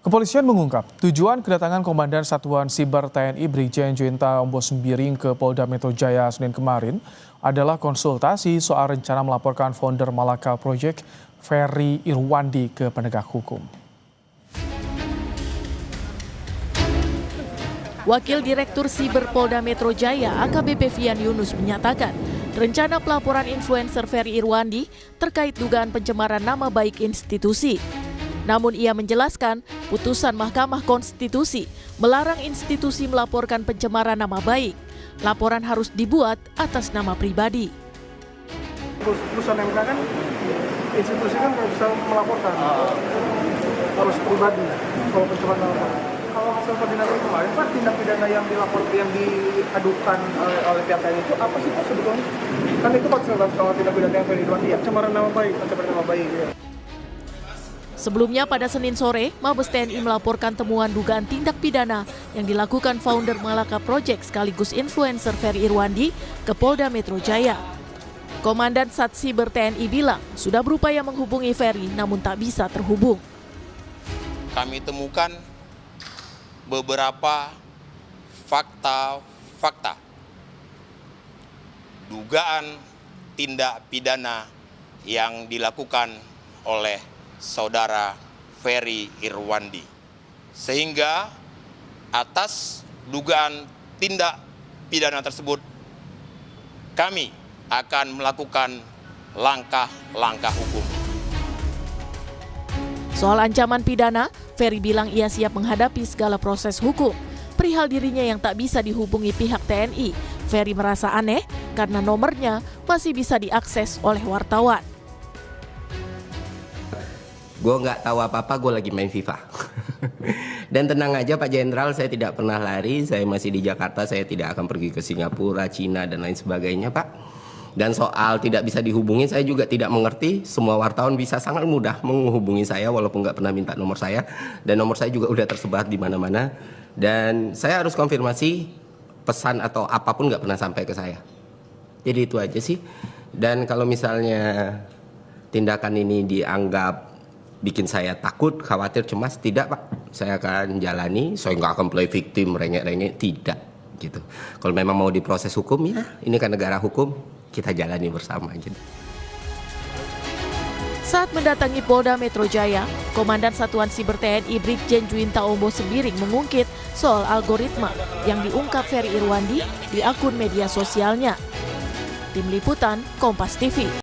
Kepolisian mengungkap tujuan kedatangan Komandan Satuan Siber TNI Brigjen Juwinta Ombo Sembiring ke Polda Metro Jaya Senin kemarin adalah konsultasi soal rencana melaporkan founder Malaka Project Ferry Irwandi ke penegak hukum. Wakil Direktur Siber Polda Metro Jaya AKBP Fian Yunus menyatakan, rencana pelaporan influencer Ferry Irwandi terkait dugaan pencemaran nama baik institusi. Namun ia menjelaskan, putusan Mahkamah Konstitusi melarang institusi melaporkan pencemaran nama baik. Laporan harus dibuat atas nama pribadi. Putusan MK kan, institusi kan nggak bisa melaporkan, harus pribadi kalau pencemaran nama baik. Kalau misalnya tindak kemarin, Pak, tindak pidana yang diadukan oleh pihak lain itu apa sih Pak sebetulnya? Kan itu Pak, kalau tindak pidana yang Irwandi ya, pencemaran nama baik, ya. Sebelumnya pada Senin sore, Mabes TNI melaporkan temuan dugaan tindak pidana yang dilakukan founder Malaka Project sekaligus influencer Ferry Irwandi ke Polda Metro Jaya. Komandan Satsiber TNI bilang sudah berupaya menghubungi Ferry namun tak bisa terhubung. Kami temukan beberapa fakta dugaan tindak pidana yang dilakukan oleh Saudara Ferry Irwandi, sehingga atas dugaan tindak pidana tersebut kami akan melakukan langkah-langkah hukum. Soal ancaman pidana, Ferry bilang ia siap menghadapi segala proses hukum. Perihal dirinya yang tak bisa dihubungi pihak TNI, Ferry merasa aneh karena nomornya masih bisa diakses oleh wartawan. Gue nggak tahu apa-apa, gue lagi main FIFA. Dan tenang aja Pak Jenderal, saya tidak pernah lari, saya masih di Jakarta, saya tidak akan pergi ke Singapura, Cina, dan lain sebagainya Pak. Dan soal tidak bisa dihubungi, saya juga tidak mengerti. Semua wartawan bisa sangat mudah menghubungi saya walaupun nggak pernah minta nomor saya. Dan nomor saya juga udah tersebar di mana-mana. Dan saya harus konfirmasi pesan atau apapun nggak pernah sampai ke saya. Jadi itu aja sih. Dan kalau misalnya tindakan ini dianggap bikin saya takut, khawatir, cemas, tidak Pak. Saya akan jalani, saya nggak akan play victim, rengek-rengek, tidak gitu. Kalau memang mau diproses hukum ya, ini kan negara hukum, kita jalani bersama gitu. Saat mendatangi Polda Metro Jaya, Komandan Satuan Siber TNI Brigjen Juwinta Ombo Sembiring mengungkit soal algoritma yang diungkap Ferry Irwandi di akun media sosialnya. Tim Liputan, Kompas TV.